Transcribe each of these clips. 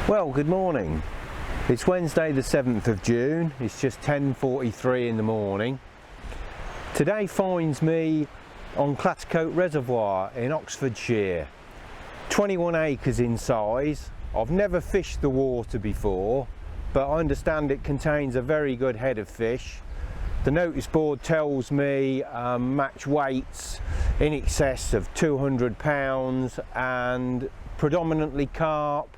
Well, good morning. It's Wednesday the 7th of June. It's just 10:43 in the morning. Today finds me on Clattercote reservoir in Oxford-shire. 21 acres in size. I've never fished the water before, but I understand it contains a very good head of fish. The notice board tells me match weights in excess of 200 pounds and predominantly carp,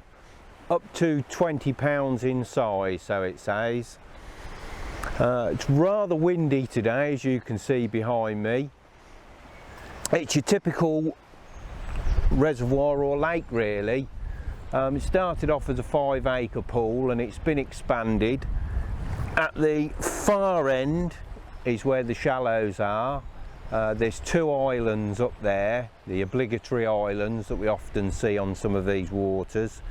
up to 20 pounds in size, so it says. It's rather windy today, as you can see behind me. It's your typical reservoir or lake, really. It started off as a 5-acre pool and it's been expanded. At the far end is where the shallows are. There's 2 islands up there, the obligatory islands that we often see on some of these waters.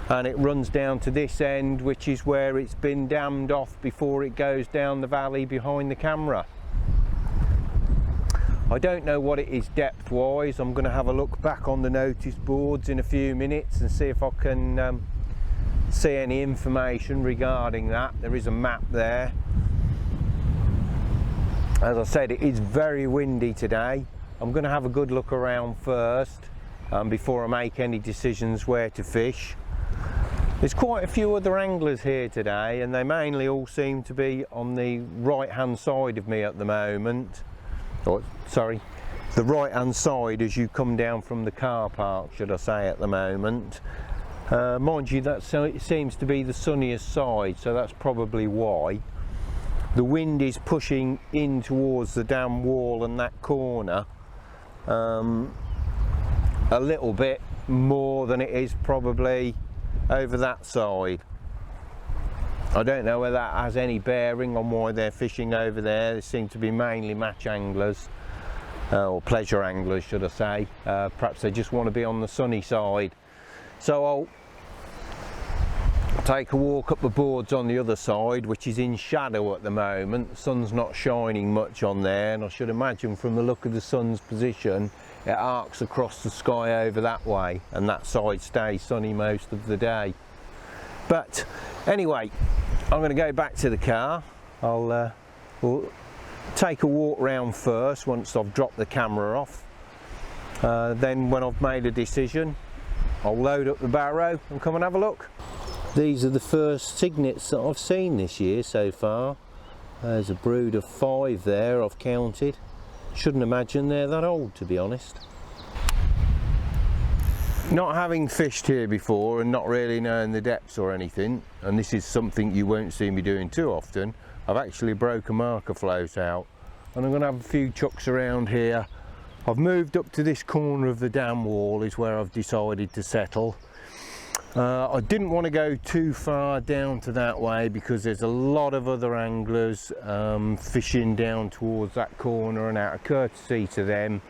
And it runs down to this end, which is where it's been dammed off before it goes down the valley behind the camera. I don't know what it is depth wise. I'm going to have a look back on the notice boards in a few minutes and see if I can see any information regarding that. There is a map there. As I said, it is very windy today. I'm going to have a good look around first before I make any decisions where to fish. There's quite a few other anglers here today and they mainly all seem to be on the right hand side of me at the moment. Or, sorry, the right hand side as you come down from the car park, should I say, at the moment. Mind you, that seems to be the sunniest side, so that's probably why. The wind is pushing in towards the dam wall and that corner a little bit more than it is probably over that side. I don't know whether that has any bearing on why they're fishing over there. They seem to be mainly match anglers, or pleasure anglers should I say. Perhaps they just want to be on the sunny side. So I'll take a walk up the boards on the other side, which is in shadow at the moment. The sun's not shining much on there, and I should imagine from the look of the sun's position it arcs across the sky over that way, and that side stays sunny most of the day. But anyway, I'm going to go back to the car. We'll take a walk round first once I've dropped the camera off. Then when I've made a decision, I'll load up the barrow and come and have a look. These are the first cygnets that I've seen this year so far. There's a brood of 5 there I've counted. Shouldn't imagine they're that old, to be honest. Not having fished here before and not really knowing the depths or anything, and this is something you won't see me doing too often, I've actually broke a marker float out and I'm going to have a few chucks around here. I've moved up to this corner of the dam wall is where I've decided to settle. I didn't want to go too far down to that way because there's a lot of other anglers fishing down towards that corner, and out of courtesy to them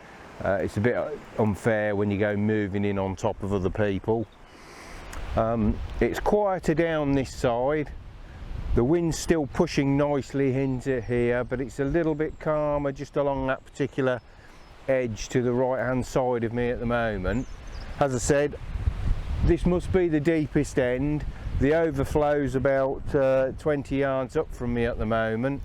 it's a bit unfair when you go moving in on top of other people. It's quieter down this side. The wind's still pushing nicely into here, but it's a little bit calmer just along that particular edge to the right hand side of me at the moment. As I said, this must be the deepest end. The overflow's about 20 yards up from me at the moment,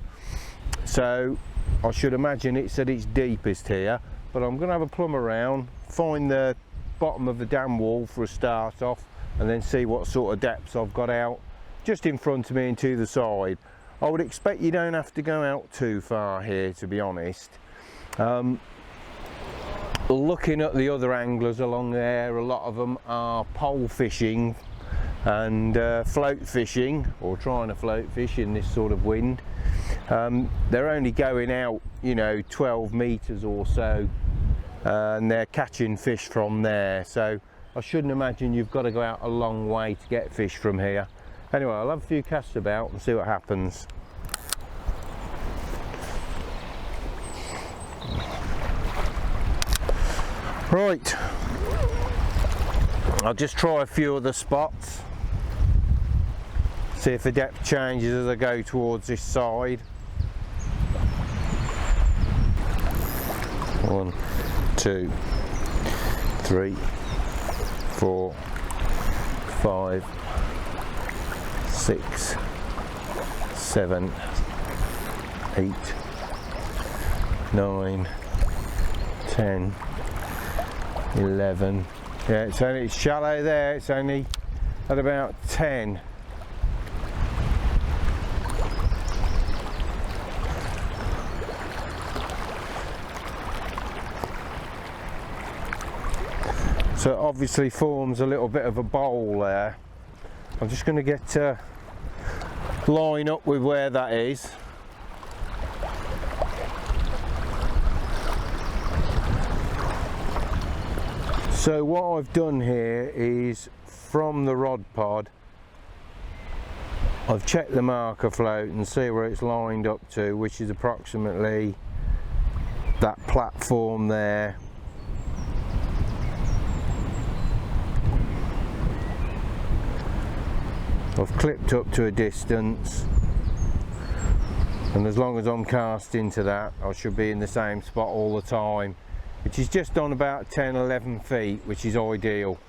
so I should imagine it's at its deepest here. But I'm going to have a plumb around, find the bottom of the dam wall for a start off, and then see what sort of depths I've got out just in front of me and to the side. I would expect you don't have to go out too far here, to be honest. Looking at the other anglers along there, a lot of them are pole fishing and float fishing, or trying to float fish in this sort of wind. They're only going out, you know, 12 meters or so, and they're catching fish from there, so I shouldn't imagine you've got to go out a long way to get fish from here. Anyway, I'll have a few casts about and see what happens. Right, I'll just try a few other spots, see if the depth changes as I go towards this side. 1, 2, 3, 4, 5, 6, 7, 8, 9, 10, 11. Yeah, it's shallow there, it's only at about 10. So it obviously forms a little bit of a bowl there. I'm just going to get line up with where that is. So what I've done here is, from the rod pod, I've checked the marker float and see where it's lined up to, which is approximately that platform there. I've clipped up to a distance, and as long as I'm cast into that, I should be in the same spot all the time, which is just on about 10-11 feet, which is ideal.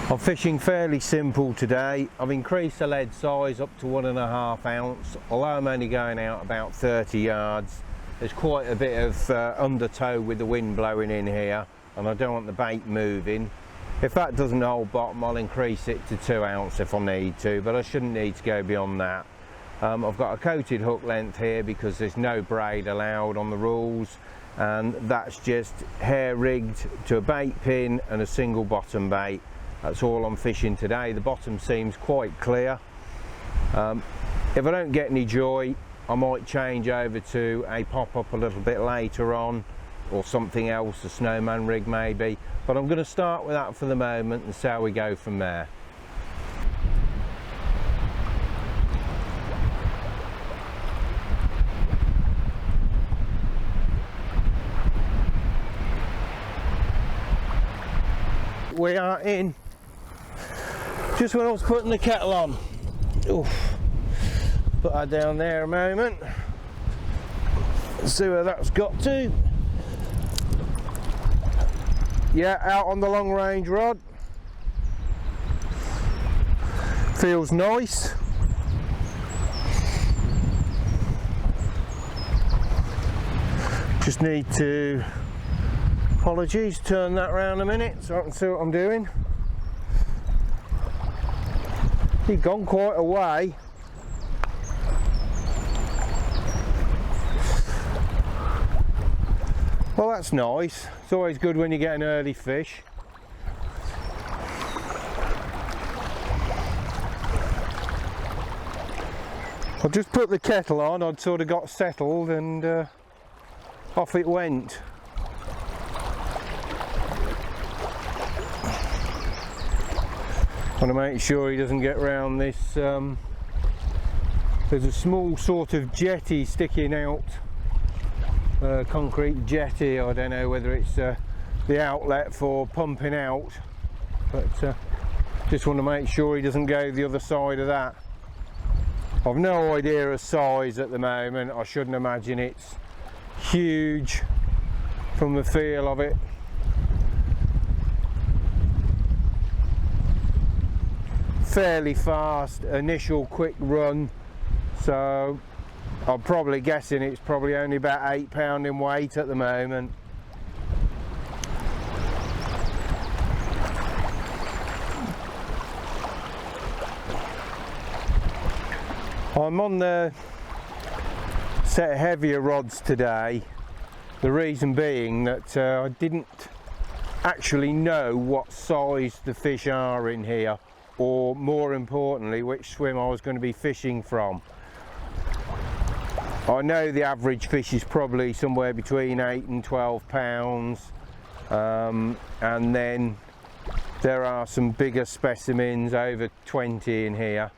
I'm fishing fairly simple today. I've increased the lead size up to 1.5 ounce, although I'm only going out about 30 yards. There's quite a bit of undertow with the wind blowing in here, and I don't want the bait moving. If that doesn't hold bottom, I'll increase it to 2 ounce if I need to, but I shouldn't need to go beyond that. I've got a coated hook length here because there's no braid allowed on the rules, and that's just hair rigged to a bait pin and a single bottom bait. That's all I'm fishing today. The bottom seems quite clear. If I don't get any joy, I might change over to a pop-up a little bit later on, or something else, a snowman rig maybe, but I'm going to start with that for the moment and see how we go from there. We are in just when I was putting the kettle on. Oof. Put that down there a moment. Let's see where that's got to. Yeah, out on the long range rod. Feels nice. Just need to, apologies, turn that round a minute so I can see what I'm doing. He's gone quite a way. Well, that's nice. It's always good when you get an early fish. I just put the kettle on, I'd sort of got settled, and off it went. Want to make sure he doesn't get round this. There's a small sort of jetty sticking out. Concrete jetty. I don't know whether it's the outlet for pumping out, but just want to make sure he doesn't go the other side of that. I've no idea of size at the moment. I shouldn't imagine it's huge from the feel of it. Fairly fast initial quick run, so I'm probably guessing it's probably only about 8 pounds in weight at the moment. I'm on the set of heavier rods today, the reason being that I didn't actually know what size the fish are in here, or more importantly which swim I was going to be fishing from. I know the average fish is probably somewhere between 8 and 12 pounds, and then there are some bigger specimens over 20 in here,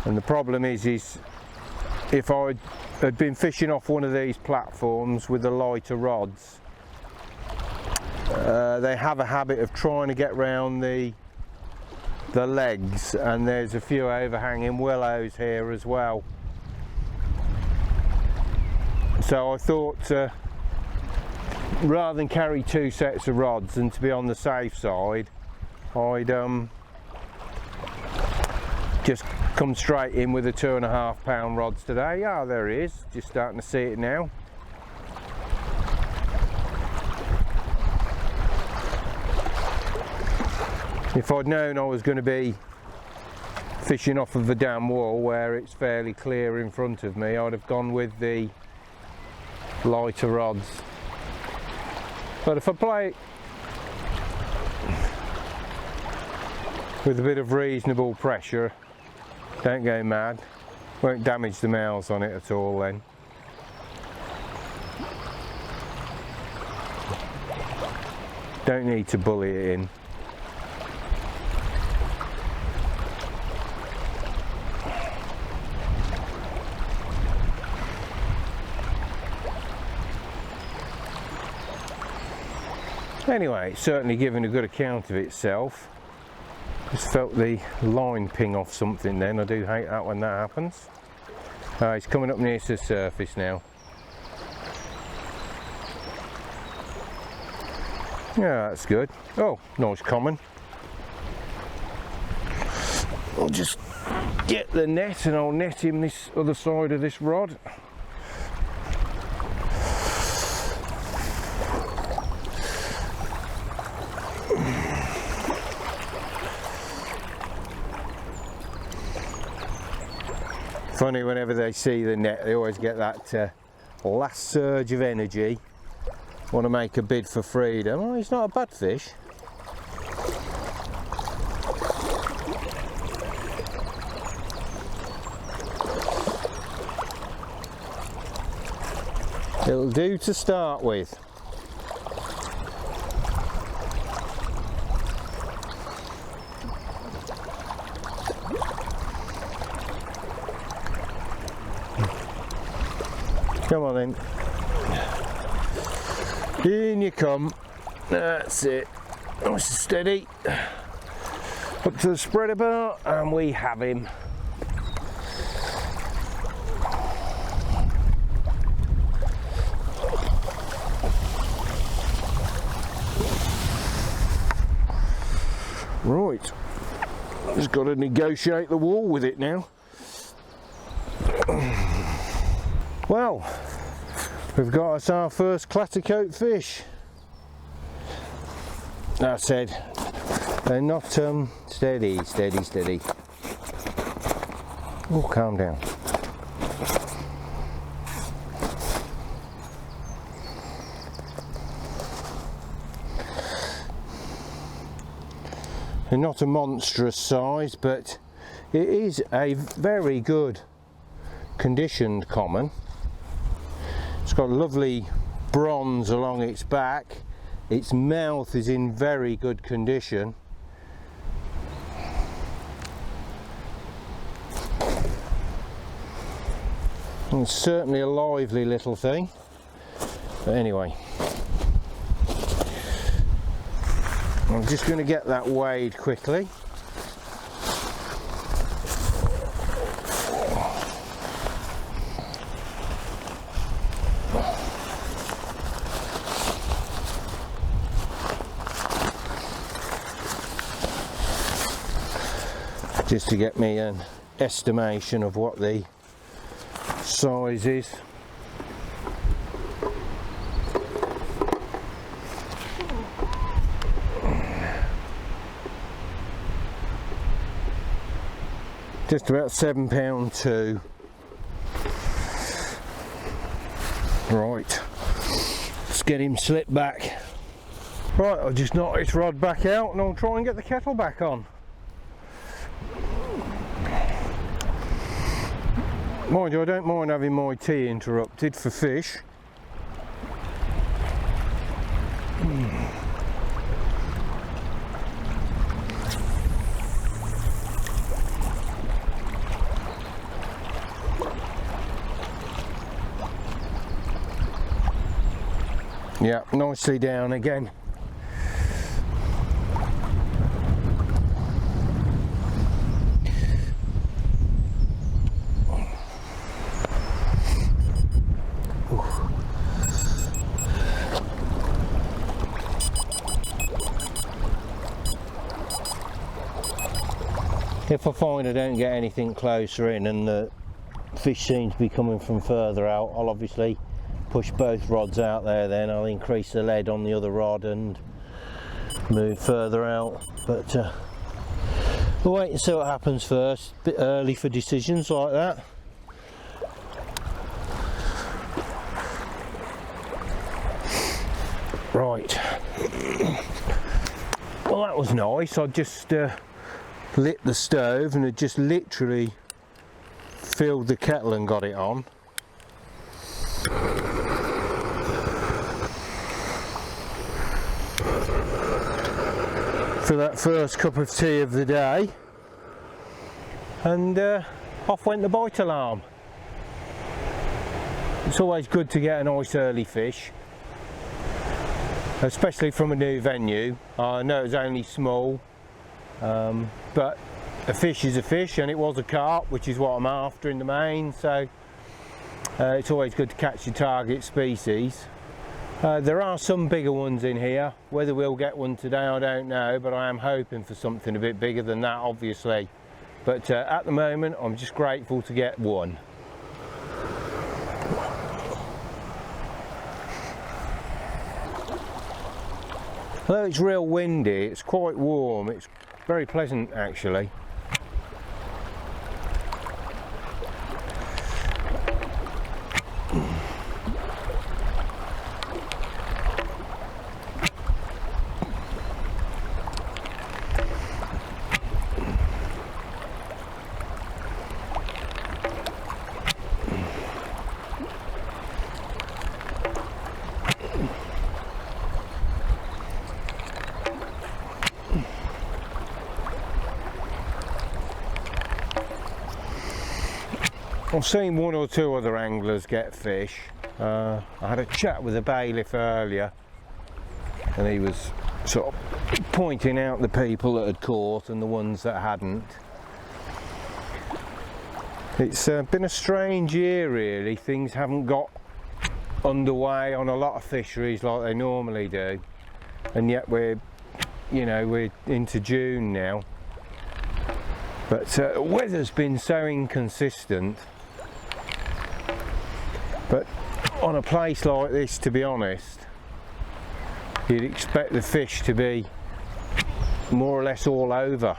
and the problem is if I had been fishing off one of these platforms with the lighter rods, they have a habit of trying to get round the legs, and there's a few overhanging willows here as well. So I thought rather than carry 2 sets of rods and to be on the safe side, I'd just come straight in with the 2.5 pound rods today. Ah, there he is, just starting to see it now. If I'd known I was going to be fishing off of the dam wall where it's fairly clear in front of me, I'd have gone with the lighter rods. But if I play it with a bit of reasonable pressure, don't go mad, won't damage the mouths on it at all then. Don't need to bully it in. Anyway, it's certainly given a good account of itself. Just felt the line ping off something then. I do hate that when that happens. It's coming up near to the surface now. Yeah, that's good. Oh, nice common. I'll just get the net and I'll net him this other side of this rod. Funny, whenever they see the net, they always get that last surge of energy, want to make a bid for freedom. Oh, he's not a bad fish. It'll do to start with. Come on then. In you come. That's it. Nice and steady. Up to the spreader bar and we have him. Right. Just got to negotiate the wall with it now. Well, we've got us our first Clattercote fish. That said, they're not steady. Oh, calm down. They're not a monstrous size, but it is a very good conditioned common. It's got lovely bronze along its back. Its mouth is in very good condition. And it's certainly a lively little thing. But anyway, I'm just going to get that weighed quickly. Just to get me an estimation of what the size is. Just about 7 pound 2. Right, let's get him slipped back. Right, I'll just knock this rod back out and I'll try and get the kettle back on. Mind you, I don't mind having my tea interrupted for fish. Yeah, nicely down again. If I find I don't get anything closer in and the fish seems to be coming from further out, I'll obviously push both rods out there, then I'll increase the lead on the other rod and move further out. But we'll wait and see what happens first. A bit early for decisions like that. Right, well that was nice. I just lit the stove and had just literally filled the kettle and got it on. For that first cup of tea of the day, and off went the bite alarm. It's always good to get a nice early fish, especially from a new venue. I know it's only small, but a fish is a fish, and it was a carp, which is what I'm after in the main, so it's always good to catch your target species. There are some bigger ones in here. Whether we'll get one today I don't know, but I am hoping for something a bit bigger than that, obviously. But at the moment I'm just grateful to get one. Although it's real windy, it's quite warm. It's very pleasant actually. I've seen one or two other anglers get fish. I had a chat with a bailiff earlier and he was sort of pointing out the people that had caught and the ones that hadn't. It's been a strange year really. Things haven't got underway on a lot of fisheries like they normally do, and yet we're into June now. But weather's been so inconsistent. But on a place like this, to be honest, you'd expect the fish to be more or less all over,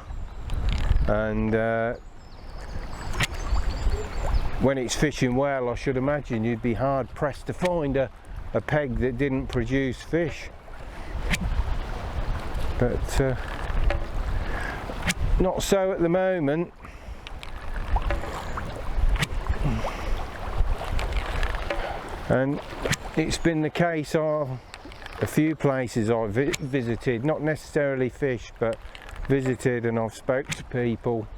and when it's fishing well, I should imagine you'd be hard pressed to find a peg that didn't produce fish. But not so at the moment. And it's been the case of a few places I've visited, not necessarily fish, but visited, and I've spoke to people,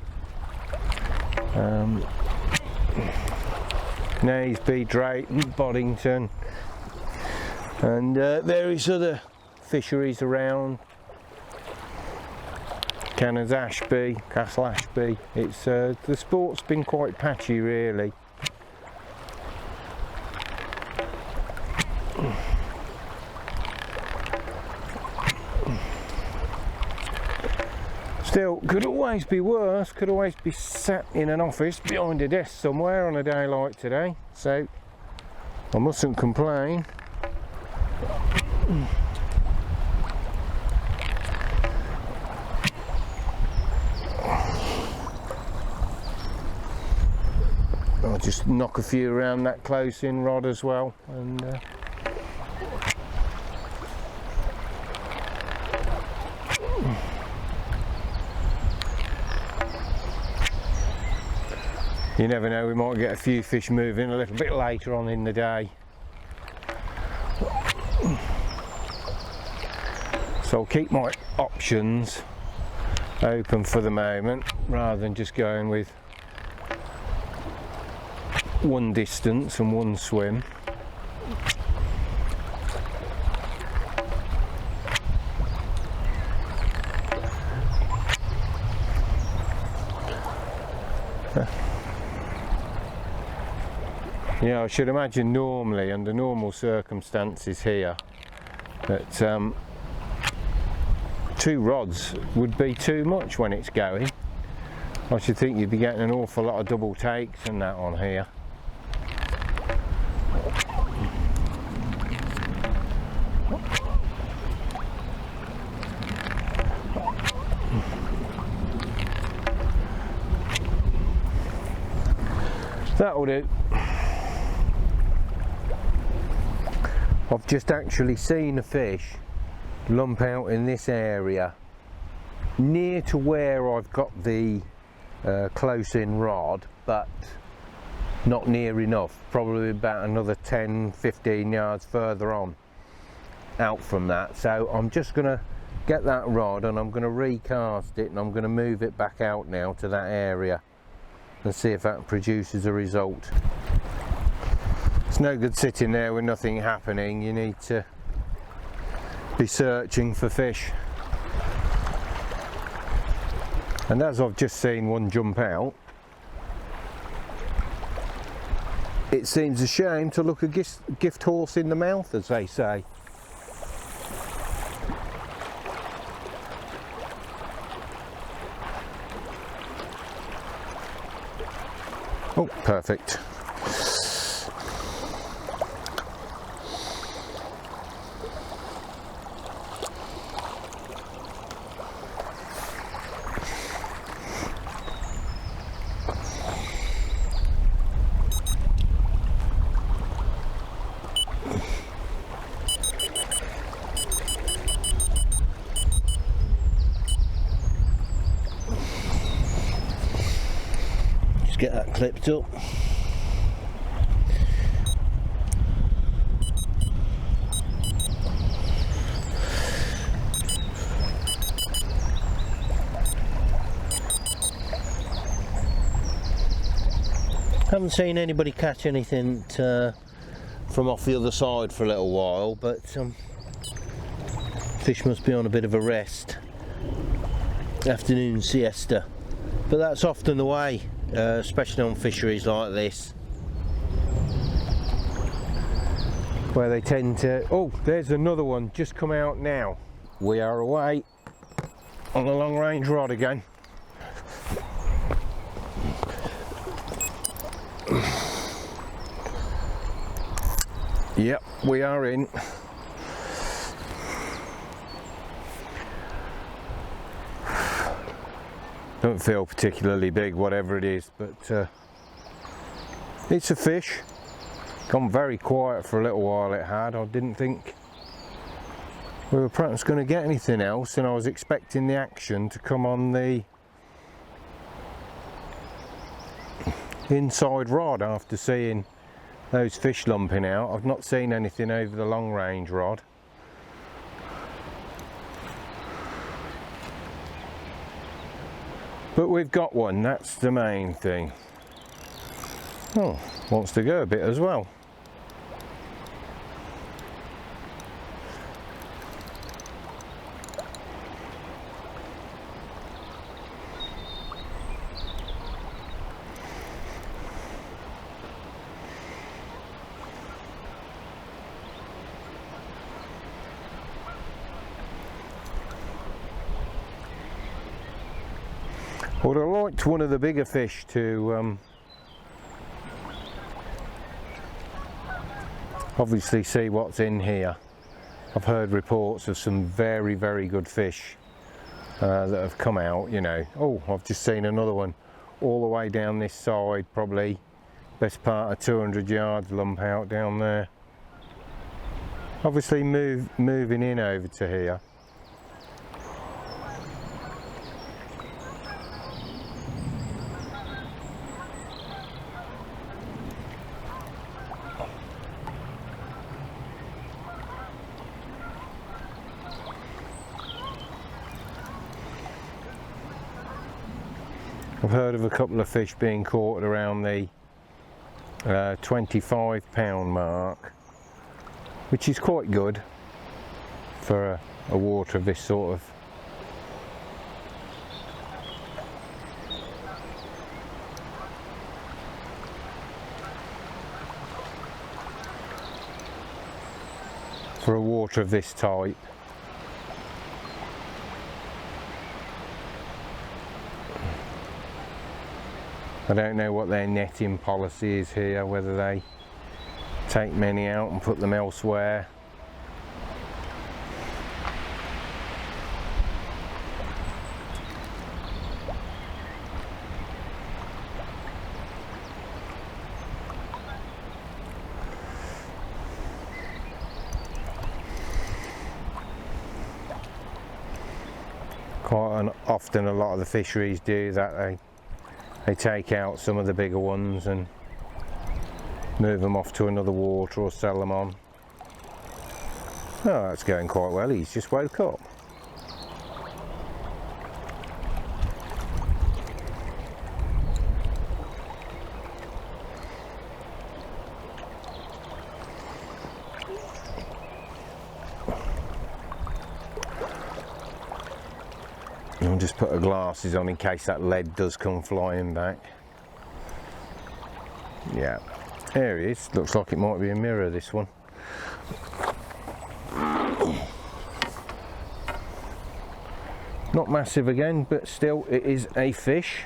Naseby, Drayton, Boddington, and various other fisheries around, Cannons Ashby, Castle Ashby. It's the sport's been quite patchy really. Still, could always be worse, could always be sat in an office behind a desk somewhere on a day like today, so I mustn't complain. I'll just knock a few around that close in rod as well, and you never know, we might get a few fish moving a little bit later on in the day. So I'll keep my options open for the moment, rather than just going with one distance and one swim. Yeah, I should imagine normally, under normal circumstances here, that 2 rods would be too much when it's going. I should think you'd be getting an awful lot of double takes and that on here. That'll do. I've just actually seen a fish lump out in this area near to where I've got the close in rod, but not near enough, probably about another 10-15 yards further on out from that. So I'm just going to get that rod and I'm going to recast it, and I'm going to move it back out now to that area and see if that produces a result. It's no good sitting there with nothing happening. You need to be searching for fish. And as I've just seen one jump out, it seems a shame to look a gift horse in the mouth, as they say. Oh, perfect. Get that clipped up. Haven't seen anybody catch anything from off the other side for a little while, but fish must be on a bit of a rest. Afternoon siesta. But that's often the way, especially on fisheries like this, where they tend to... Oh, there's another one just come out now. We are away on the long range rod again. Yep, we are in. Don't feel particularly big, whatever it is, but it's a fish. Gone very quiet for a little while it had. I didn't think we were perhaps going to get anything else, and I was expecting the action to come on the inside rod after seeing those fish lumping out. I've not seen anything over the long range rod. But we've got one, that's the main thing. Oh, wants to go a bit as well. I would have liked one of the bigger fish to obviously see what's in here. I've heard reports of some very, very good fish that have come out, you know. Oh, I've just seen another one all the way down this side, probably best part of 200 yards lump out down there. Obviously moving in over to here. I've heard of a couple of fish being caught around the 25-pound mark, which is quite good for a water of this sort of. For a water of this type. I don't know what their netting policy is here, whether they take many out and put them elsewhere. Quite often a lot of the fisheries do that, they take out some of the bigger ones and move them off to another water or sell them on. Oh, that's going quite well, he's just woke up. I'll just put the glasses on in case that lead does come flying back. Yeah, there he is. Looks like it might be a mirror, this one. Not massive again, but still it is a fish.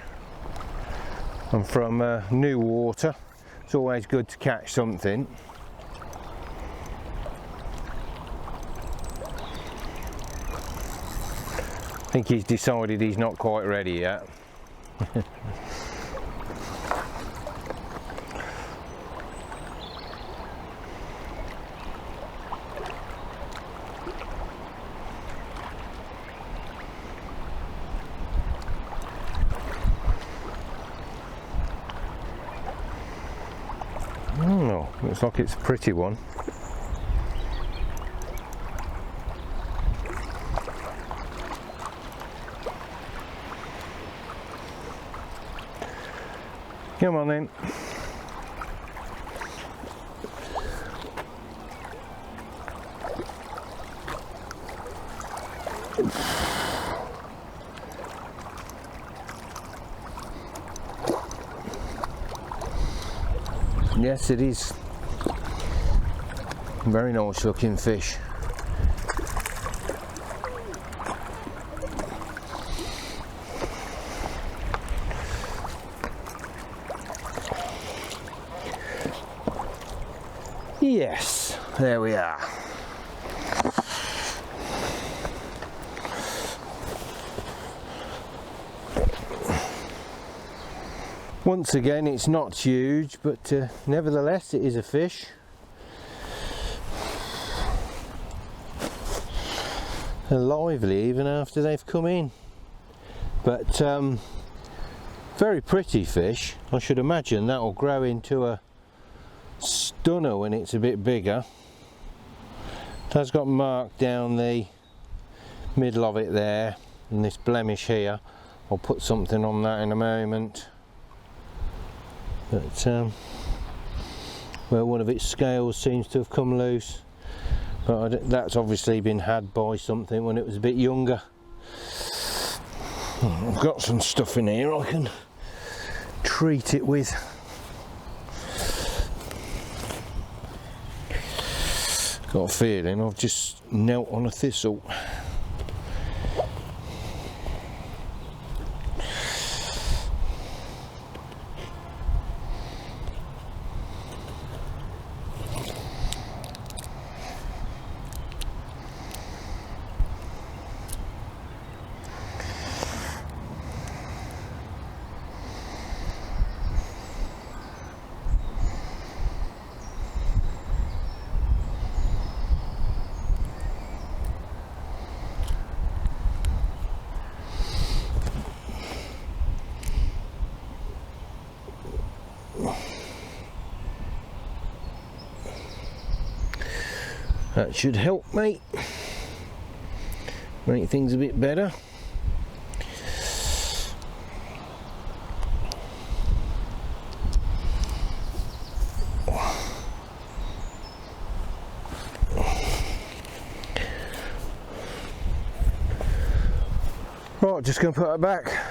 And from new water, it's always good to catch something. I think he's decided he's not quite ready yet. Oh, looks like it's a pretty one. Come on then. Yes, it is. Very nice looking fish. Yes, there we are. Once again, it's not huge, but nevertheless it is a fish. They're lively even after they've come in, but very pretty fish. I should imagine that will grow into a stunner when it's a bit bigger. It has got marked down the middle of it there, and this blemish here. I'll put something on that in a moment. But where one of its scales seems to have come loose, but that's obviously been had by something when it was a bit younger. I've got some stuff in here I can treat it with. Got a feeling I've just knelt on a thistle. That should help, mate. Make things a bit better. Right, just going to put it back.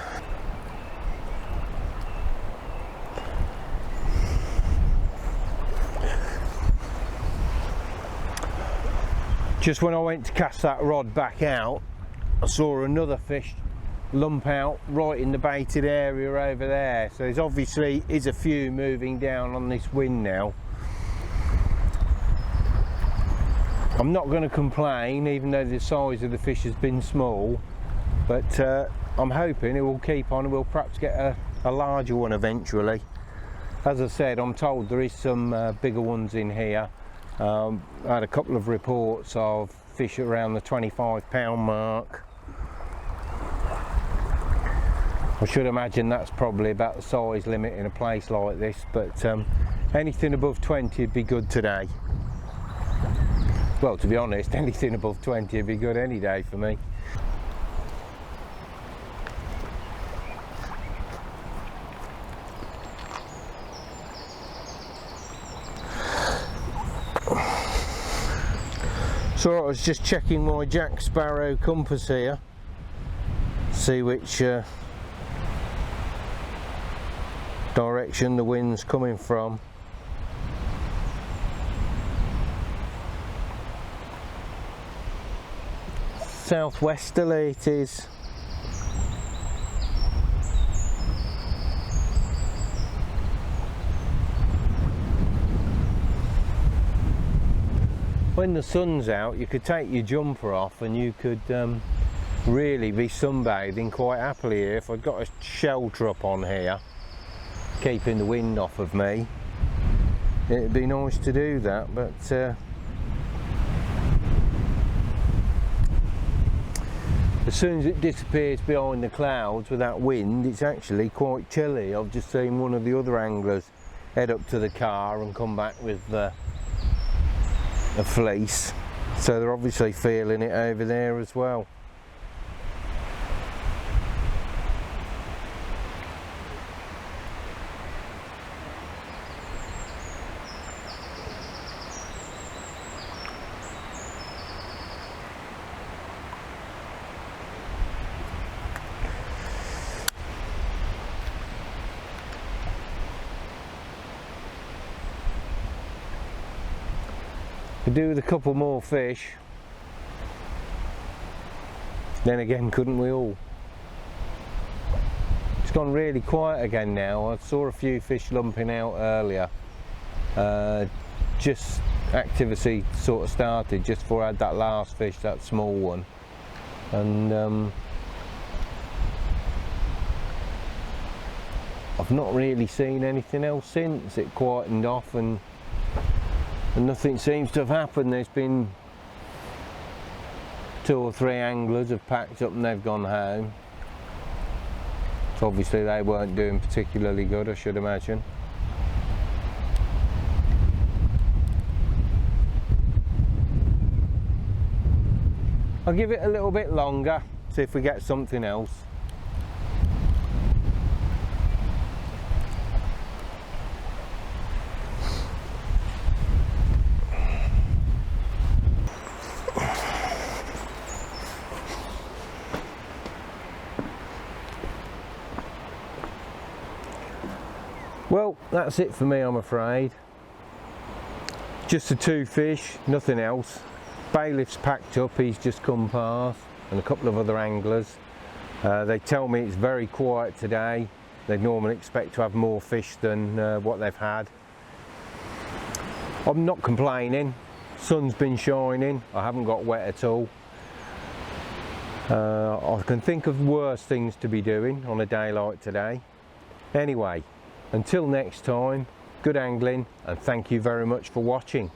Just when I went to cast that rod back out, I saw another fish lump out right in the baited area over there. So there's obviously is a few moving down on this wind now. I'm not going to complain, even though the size of the fish has been small, but I'm hoping it will keep on and we'll perhaps get a larger one eventually. As I said, I'm told there is some bigger ones in here. I had a couple of reports of fish around the 25-pound mark. I should imagine that's probably about the size limit in a place like this, but anything above 20 would be good today. Well, to be honest, anything above 20 would be good any day for me. So I was just checking my Jack Sparrow compass here, see which direction the wind's coming from. Southwesterly it is. When the sun's out, you could take your jumper off and you could really be sunbathing quite happily here. If I'd got a shelter up on here, keeping the wind off of me, it'd be nice to do that, but as soon as it disappears behind the clouds with that wind, it's actually quite chilly. I've just seen one of the other anglers head up to the car and come back with a fleece, so they're obviously feeling it over there as well. Could do with a couple more fish. Then again, couldn't we all? It's gone really quiet again now. I saw a few fish lumping out earlier. Just activity sort of started just before I had that last fish, that small one. And I've not really seen anything else since. It quietened off and nothing seems to have happened. There's been 2 or 3 anglers have packed up and they've gone home. So obviously they weren't doing particularly good, I should imagine. I'll give it a little bit longer, see if we get something else. Well, that's it for me, I'm afraid. Just the 2 fish, nothing else. Bailiff's packed up, he's just come past, and a couple of other anglers. They tell me it's very quiet today. They normally expect to have more fish than what they've had. I'm not complaining. Sun's been shining, I haven't got wet at all. I can think of worse things to be doing on a day like today. Anyway, until next time, good angling, and thank you very much for watching.